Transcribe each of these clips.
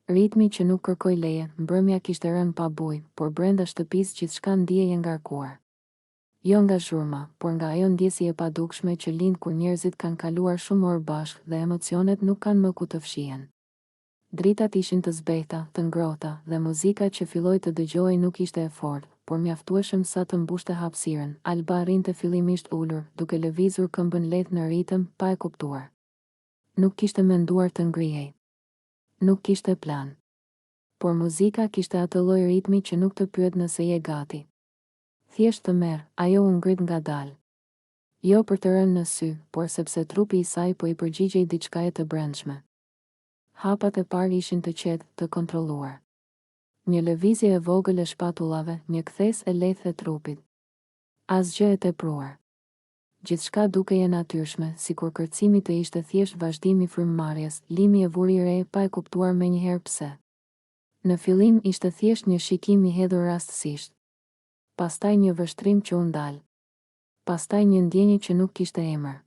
Ritmi që nuk kërkoi leje, mbrëmja kishte rënë pa bujë, por brenda shtëpisë gjithçka ndihej e ngarkuar. Jo nga zhurma, por nga ajo ndjesi e padukshme që lind kur njerëzit kanë kaluar shumë orë bashkë dhe emocionet nuk kanë më ku të fshihen. Dritat ishin të zbehta, të ngrohta, dhe muzika që filloi të dëgjohej nuk ishte e fortë, por mjaftueshëm sa të mbushte hapësirën. Alba rrinte fillimisht ulur, duke lëvizur këmbën lehtë në ritëm, pa e kuptuar. Nuk kishte menduar të ngrihej. Nuk kishte plan. Por muzika kishte atë lloj ritmi që nuk të pyet nëse je gati. Thjesht të merr, ajo u ngrit ngadalë. Jo për të rënë në sy, por sepse trupi i saj po i përgjigjej diçkaje të brendshme. Hapat e parë ishin të qetë, të kontrolluar. Një lëvizje e vogël e shpatullave, një kthes e lehtë e trupit. Asgjë e tepruar. Gjithçka dukej e natyrshme, sikur kërcimi të ishte thjesht vazhdim i frymëmarrjes, limi e vuri re pa e kuptuar menjëherë pse. Në fillim ishte thjesht një shikim i hedhur rastësisht. Pastaj një vështrim që u ndal. Pastaj një ndjenjë që nuk kishte emër.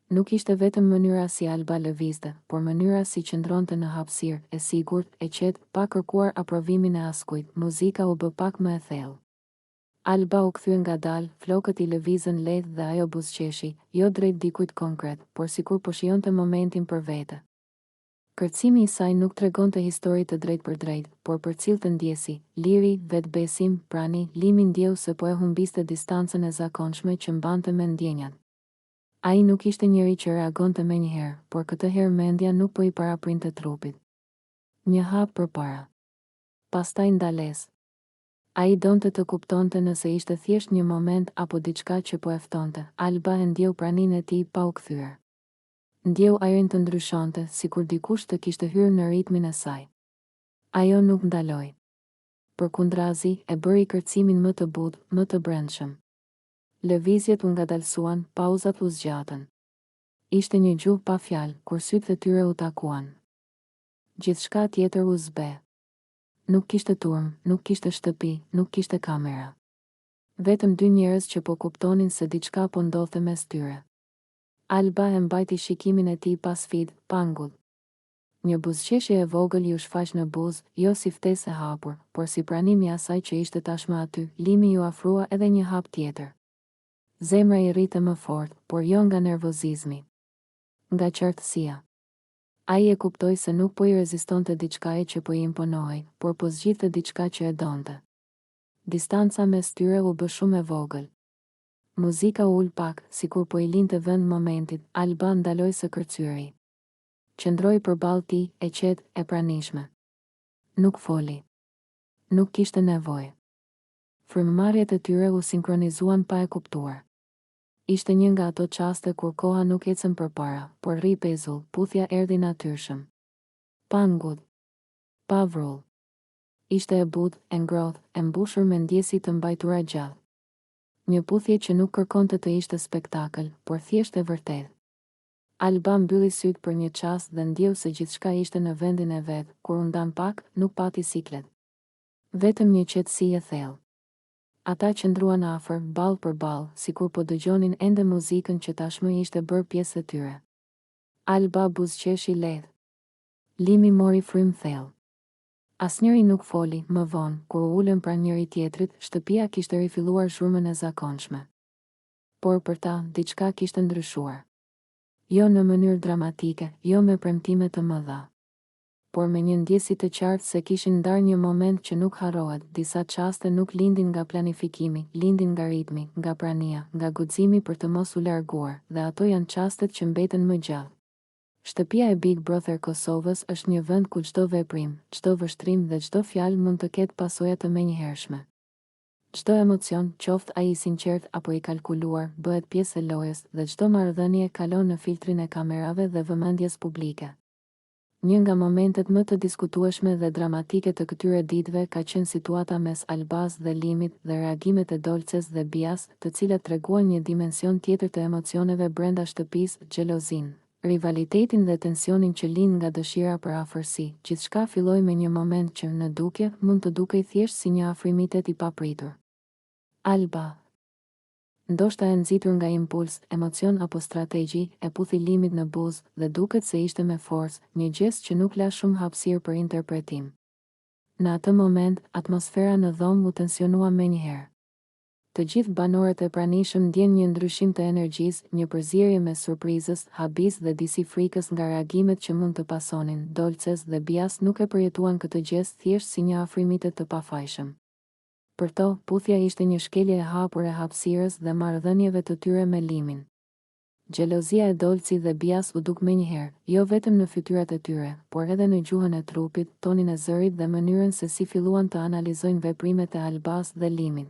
Nuk ishte vetëm mënyra si Alba lëvizte, por mënyra si qëndronte në hapësirë, e sigurt, e qetë, pa kërkuar aprovimin e askujt. Muzika u bë pak më e thellë. Alba u kthye ngadalë, flokët i lëvizën lehtë dhe ajo buzëqeshi, jo drejt dikujt konkret, por sikur po shijonte momentin për vete. Kërcimi i saj nuk tregonte histori të drejtë për drejtë, por përcillte ndjesi, liri, vetbesim, prani, limi ndjeu se po e humbiste distancën e zakonshme që mbante me ndjenjat. Ai nuk ishte njëri që reagonte menjëherë, por këtë herë mendja nuk po i paraprinte trupit. Një hap përpara. Pastaj ndalesë. Ai donte të kuptonte nëse ishte thjesht një moment apo diçka që po e ftonte. Alba e ndjeu praninë e tij pa u kthyer. Ndjeu ajrin të ndryshonte, sikur dikush të kishte hyrë në ritmin e saj. Ajo nuk ndaloi. Përkundrazi, e bëri kërcimin më të butë, më të brendshëm. Lëvizjet u ngadalsuan, pauzat u zgjatën. Ishte një gjuhë pa fjalë, kur sytë e tyre u takuan. Gjithçka tjetër u zbe. Nuk kishte turm, nuk kishte shtëpi, nuk kishte kamera. Vetëm dy njerëz që po kuptonin se diçka po ndodhte mes tyre. Alba e mbajti shikimin e tij pa sfidë, pa ngull. Një buzëqeshje e vogël ju shfaq në buzë, jo si ftesë e hapur, por si pranimi i asaj që ishte tashmë aty. Limi ju afrua edhe një hap tjetër. Zemra i rrite më fort, por jo nga nervozizmi. Nga qartësia. Ai e kuptoi se nuk po i rezistonte diçkaje që po i imponohej, por po zgjidhte diçka që e donte. Distanca mes tyre u bë shumë e vogël. Muzika u ul pak, sikur po i linte vend momentit. Alba ndaloi së kërcyri. Qëndroi përballë tij, e qetë, e pranishme. Nuk foli. Nuk kishte nevojë. Frymëmarrjet e tyre u sinkronizuan pa e kuptuar. Ishte një nga ato çaste kur koha nuk ecën përpara, por rri pezull, puthja erdhi natyrshëm. Pa ngull. Pa vrull. Ishte e butë, e ngrohtë, e mbushur me ndjesi të mbajtura gjallë. Një puthje që nuk kërkonte të ishte spektakël, por thjesht e vërtetë. Alba mbylli sytë për një çast dhe ndjeu se gjithçka ishte në vendin e vet. Kur u ndan pak, nuk pati siklet. Vetëm një qetësi e thellë. Ata qëndruan afër, ballë për ballë, sikur po dëgjonin ende muzikën që tashmë ishte bërë pjesë e tyre. Alba buzëqeshi lehtë. Limi mori frymë thellë. Asnjëri nuk foli. Më vonë, kur u ulën pranë njëri tjetrit, shtëpia kishte rifilluar zhurmën e zakonshme. Por për ta, diçka kishte ndryshuar. Jo në mënyrë dramatike, jo me premtime të mëdha, por me një ndjesi të qartë se kishin ndarë një moment që nuk harrohet. Disa çaste nuk lindin nga planifikimi, lindin nga ritmi, nga prania, nga guximi për të mos u larguar, dhe ato janë çastet që mbeten më gjallë. Shtëpia e Big Brother Kosovës është një vend ku çdo veprim, çdo vështrim dhe çdo fjalë mund të ketë pasoja të menjëhershme. Çdo emocion, qoftë ai i sinqert apo i kalkuluar, bëhet pjesë e lojës dhe çdo marrëdhënie kalon në filtrin e kamerave dhe vëmendjes publike. Një nga momentet më të diskutueshme dhe dramatike të këtyre ditëve ka qenë situata mes Albas dhe Limit dhe reagimet e Dolces dhe Bias, të cilat treguan një dimension tjetër të emocioneve brenda shtëpisë, xhelozin, rivalitetin dhe tensionin që lind nga dëshira për afërsi. Gjithçka filloi me një moment që në dukje mund të dukej thjesht si një afrimitet i papritur. Alba Ndoshta e nxitur nga impuls, emocion apo strategji, e puthi limit në buzë dhe duket se ishte me forcë, një gest që nuk la shumë hapësirë për interpretim. Në atë moment, atmosfera në dhomë u tensionua menjëherë. Të gjithë banorët e pranishëm ndjen një ndryshim të energjisë, një përzierje me surprizës, habis dhe disi frikës nga reagimet që mund të pasonin. Dolces dhe Bias nuk e përjetuan këtë gjest thjesht si një afrimitet të pafajshëm. Për to, puthja ishte një shkelje e hapur e hapësirës dhe marrëdhënieve të tyre me Limin. Xhelozia e Dolci dhe Bias u duk menjëherë, jo vetëm në fytyrat e tyre, por edhe në gjuhën e trupit, tonin e zërit dhe mënyrën se si filluan të analizojnë veprimet e Albas dhe Limin.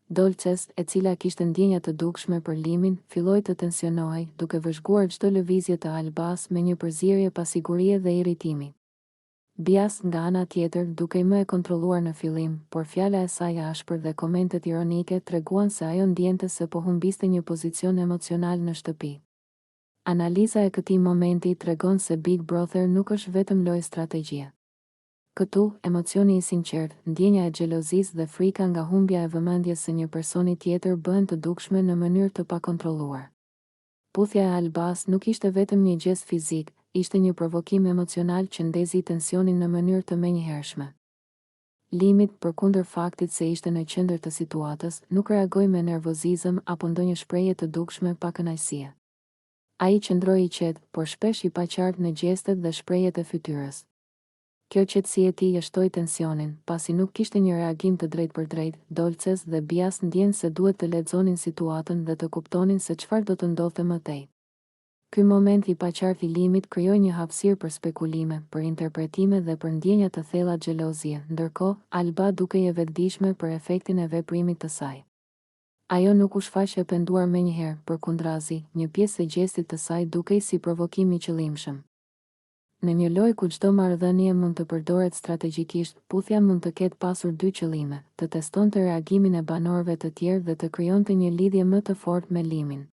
Dolces, e cila kishte ndjenja të dukshme për Limin, filloi të tensionohej, duke vëzhguar çdo lëvizje të Albas me një përzierje pasigurie dhe irritimi. Bias, nga ana tjetër, duke më e kontrolluar në fillim, por fjala e saj ashpër dhe komentet ironike treguan se ajo ndjente se po humbiste një pozicion emocional në shtëpi. Analiza e këtij momenti tregon se Big Brother nuk është vetëm lojë strategjie. Këtu, emocioni i sinqert, ndjenja e xhelozisë dhe frika nga humbja e vëmendjes së një personi tjetër bëhen të dukshme në mënyrë të pakontrolluar. Puthja e Albas nuk ishte vetëm një gest fizik, ishte një provokim emocional që ndezi tensionin në mënyrë të menjëhershme. Limit, përkundër faktit se ishte në qendër të situatës, nuk reagoi me nervozizëm apo ndonjë shprehje të dukshme pa kënaqësie. Ai qëndroi i qetë, por shpesh i paqartë në gjestet dhe shprehjet e fytyrës. Kjo qetësi e tij shtoi tensionin, pasi nuk kishte një reagim të drejtë për drejtë. Dolces dhe Bias ndjen se duhet të lexonin situatën dhe të kuptonin se çfarë do të ndodhte më tej. Ky moment i paqartë i Limit krijoi një hapësirë për spekulime, për interpretime dhe për ndjenja të thella xhelozie, ndërkohë Alba dukej e vetëdijshme për efektin e veprimit të saj. Ajo nuk u shfaq e penduar menjëherë, përkundrazi, një pjesë e gjestit të saj dukej si provokim i qëllimshëm. Në një lojë ku çdo marrëdhënie mund të përdoret strategjikisht, puthja mund të ketë pasur dy qëllime: të testonte reagimin e banorëve të tjerë dhe të krijonte një lidhje më të fortë me Limin.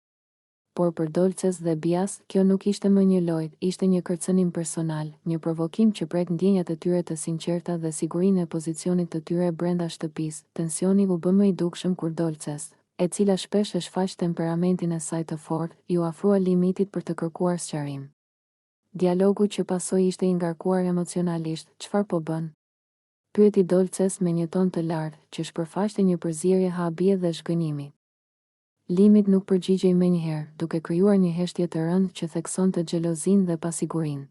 Por për Dolces dhe Bias, kjo nuk ishte më një lojë, ishte një kërcënim personal, një provokim që prek ndjenjat e tyre të sinqerta dhe sigurinë e pozicionit të tyre brenda shtëpisë. Tensioni u bë më i dukshëm kur Dolces, e cila shpesh e shfaq temperamentin e saj të fortë, ju afrua Limitit për të kërkuar sqarim. Dialogu që pasoi ishte i ngarkuar emocionalisht. "Çfarë po bën?" pyeti Dolces me një ton të lartë, që shpërfaqte një përzierje habie dhe zhgënjimi. Limit nuk përgjigjej menjëherë, duke krijuar një heshtje të rëndë që theksonte xhelozinë dhe pasigurinë.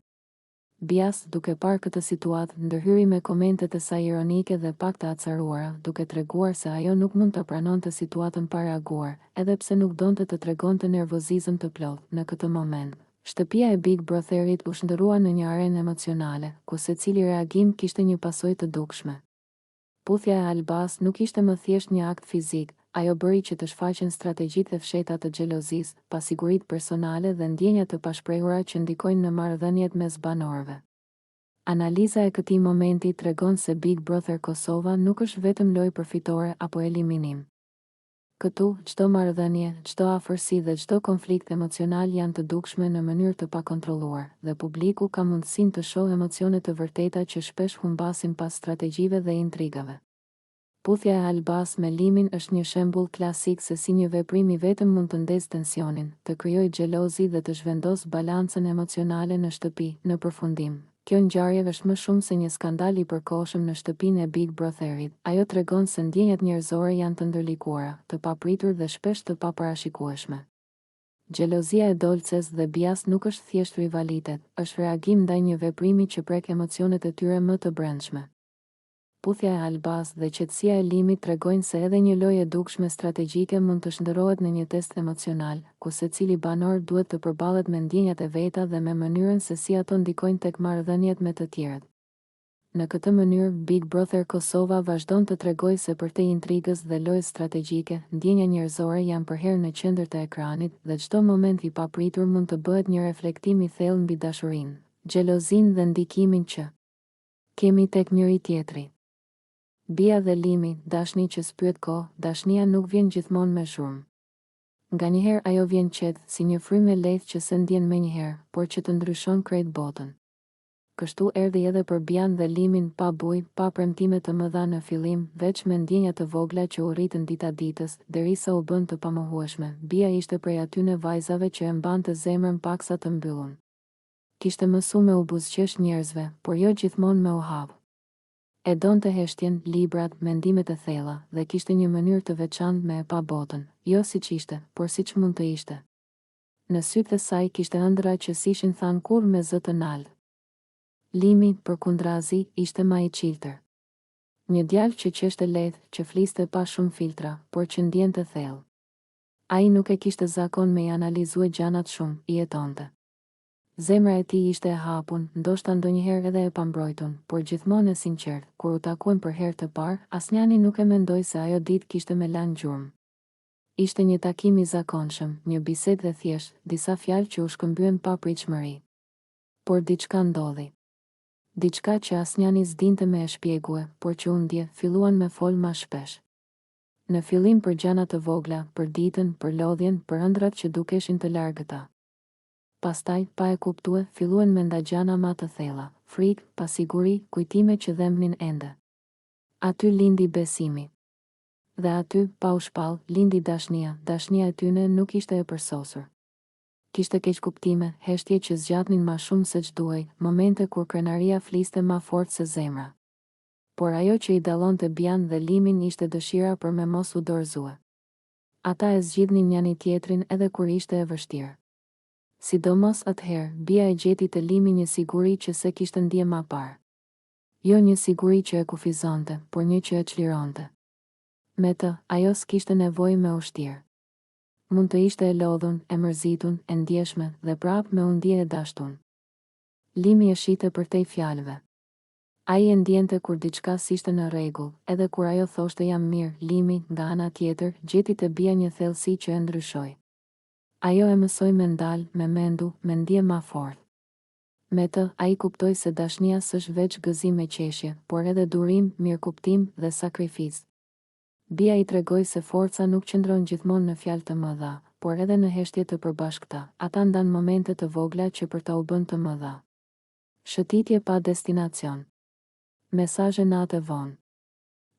Bias, duke parë këtë situatë, ndërhyri me komentet e saj ironike dhe pak të acaruara, duke treguar se ajo nuk mund të pranonte situatën pa reaguar, edhe pse nuk donte të tregonte nervozizëm të plotë. Në këtë moment, shtëpia e Big Brotherit u shndërrua në një arenë emocionale, ku secili reagim kishte një pasojë të dukshme. Puthja e Albas nuk ishte më thjesht një akt fizik, ajo bëri që të shfaqen strategjitë e fshehta të xhelozisë, pasiguritë personale dhe ndjenjat të pashprehura që ndikojnë në marrëdhëniet mes banorëve. Analiza e këtij momenti tregon se Big Brother Kosova nuk është vetëm lojë përfitore apo eliminim. Këtu, çdo marrëdhënie, çdo afërsi dhe çdo konflikt emocional janë të dukshme në mënyrë të pakontrolluar, dhe publiku ka mundësinë të shohë emocione të vërteta që shpesh humbasin pas strategjive dhe intrigave. Puthja e Albas me Limin është një shembull klasik se si një veprim i vetëm mund të ndezë tensionin, të krijojë xhelozi dhe të zhvendosë balancën emocionale në shtëpi. Në përfundim, kjo ngjarje është më shumë se një skandal i përkohshëm në shtëpinë e Big Brotherit. Ajo tregon se ndjenjat njerëzore janë të ndërlikuara, të papritur dhe shpesh të paparashikueshme. Xhelozia e Dolces dhe Bias nuk është thjesht rivalitet, është reagim ndaj një veprimi që prek emocionet e tyre më të brendshme. Puthja e Albas dhe qetësia e Limit tregojnë se edhe një lojë e dukshme strategjike mund të shndërrohet në një test emocional, ku secili banor duhet të përballet me ndjenjat e veta dhe me mënyrën se si ato ndikojnë tek marrëdhëniet me të tjerët. Në këtë mënyrë, Big Brother Kosova vazhdon të tregojë se përtej intrigës dhe lojës strategjike, ndjenja njerëzore janë përherë në qendër të ekranit dhe çdo moment i papritur mund të bëhet një reflektim i thellë mbi dashurinë, xhelozinë dhe ndikimin që kemi tek njëri tjetri. Bia dhe Limi, dashni që s'pyet kohë, dashnia nuk vjen gjithmonë me shurmë. Nganjëherë ajo vjen qetë, si një frymë e lehtë që se ndjen menjëherë, por që të ndryshon krejt botën. kështu erdhi edhe për Bian dhe Limin, pa bujë, pa premtime të mëdha në fillim, veç me ndjenja të vogla që u rritën dita ditës, derisa u bën të pamohueshme. Bia ishte prej atyne vajzave që e mbante zemrën paksa të mbyllur. Kishte mësu me u buzëqesh njerëzve, por jo gjithmonë me u hap. E donte heshtjen, librat, mendimet e thella, dhe kishte një mënyrë të veçantë me e pa botën, jo siç ishte, por siç mund të ishte. Në sytë e saj kishte ëndra që s'ishin thanë kur me zë të naltë. Limi, përkundrazi, ishte ma i qiltër. Një djalë që qeshte lehtë, që fliste pa shumë filtra, por që ndjente thellë. Ai nuk e kishte zakon me i analizue gjanat shumë, i jetonte. Zemra e tij ishte e hapun, ndoshta ndonjëherë edhe e pambrojtun, por gjithmonë e sinqertë. Kur u takuan për herë të parë, asnjani nuk e mendoi se ajo ditë kishte me lanë gjurmë. Ishte një takim i zakonshëm, një bisedë e thjeshtë, disa fjalë që u shkëmbyen pa pritshmëri. Por diçka ndodhi. Diçka që asnjani s'dinte me e shpjegue, por që u ndje, filluan me fol ma shpesh. Në fillim për gjana të vogla, për ditën, për lodhjen, për ëndrat që dukeshin të largëta. Pastaj, pa e kuptue, filluan me nda gjana ma të thella, frikë, pasiguri, kujtime që dhembnin ende. Aty lindi besimi. Dhe aty, pa u shpall, lindi dashnia e tyne nuk ishte e përsosur. Kishte keq kuptime, heshtje që zgjatnin ma shumë se ç'duhej, momente kur krenaria fliste ma fort se zemra. Por ajo që i dallonte Bian dhe Limin ishte dëshira për me mos u dorëzue. Ata e zgjidhnin njani tjetrin edhe kur ishte e vështirë. Sidomos atëherë, Bia e gjeti të Limi një siguri që se kishte ndje ma parë. Jo një siguri që e kufizonte, por një që e çlironte. Me të, ajo s'kishte nevojë me ushtirë. Mund të ishte e lodhun, e mërzitun, e ndjeshme, dhe prap me u ndje e dashtun. Limi e shite për tej fjalëve. Ai e ndjente kur diçka s'ishte në rregull, edhe kur ajo thoshte jam mirë. Limi, nga ana tjetër, gjeti te Bia një thellësi që e ndryshoi. Ajo e mësoi me ndal, me mendu, me ndje ma fort. Me të, ai kuptoi se dashnia s'është veç gëzim e qeshje, por edhe durim, mirëkuptim dhe sakrificë. Bia i tregoi se forca nuk qëndron gjithmonë në fjalë të mëdha, por edhe në heshtje të përbashkëta. Ata ndan momente të vogla që për ta u bën të mëdha. Shëtitje pa destinacion. Mesazhe natë vonë.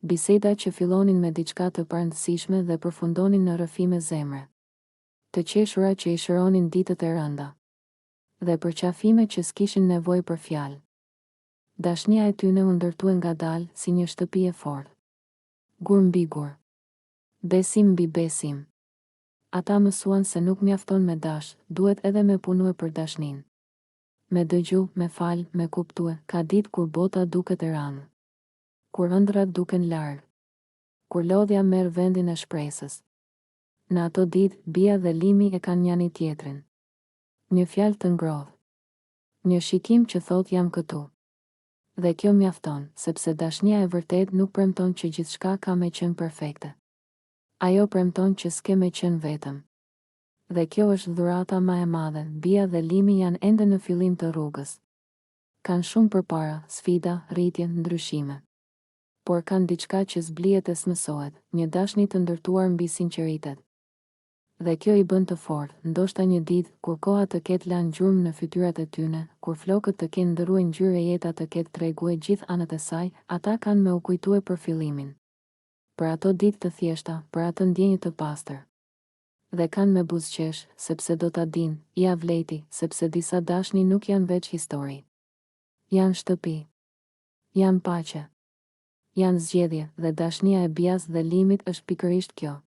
Biseda që fillonin me diçka të parëndësishme dhe përfundonin në rrëfime zemre. Të qeshura që i shëronin ditët e rënda. Dhe përqafime që s'kishin nevojë për fjalë. Dashnia e tyne u ndërtue ngadalë si një shtëpi e fortë. Gur mbi gur. Besim mbi besim. Ata mësuan se nuk mjafton me dash, duhet edhe me punue për dashnin. Me dëgju, me fal, me kuptue, ka ditë kur bota duket e rënë. Kur ëndrat duken larg. Kur lodhja merr vendin e shpresës. Në ato ditë, Bia dhe Limi e kanë njani tjetrin. Një fjalë të ngrohtë. Një shikim që thot jam këtu. Dhe kjo mjafton, sepse dashnia e vërtet nuk premton që gjithçka ka me qenë perfekte. Ajo premton që s'ke me qenë vetëm. Dhe kjo është dhurata ma e madhe. Bia dhe Limi janë ende në fillim të rrugës. Kanë shumë përpara, sfida, rritje, ndryshime. Por kanë diçka që zblihet e s'mësohet, një dashni të ndërtuar mbi sinqeritet. Dhe kjo i bën të fortë, ndoshta një ditë, kur koha të ketë lanë gjurmë në fytyrat e tyne, kur flokët të kenë ndërruar ngjyrë e jeta të ketë tregue gjithë anët e saj, ata kanë me u kujtue për fillimin. Për ato ditë të thjeshta, për atë ndjenjë të pastër. Dhe kanë me buzëqesh, sepse do ta dinë, ja vleti, sepse disa dashni nuk janë veç histori. Janë shtëpi. Janë paqe. Janë zgjedhje, dhe dashnia e Bias dhe Limit është pikërisht kjo.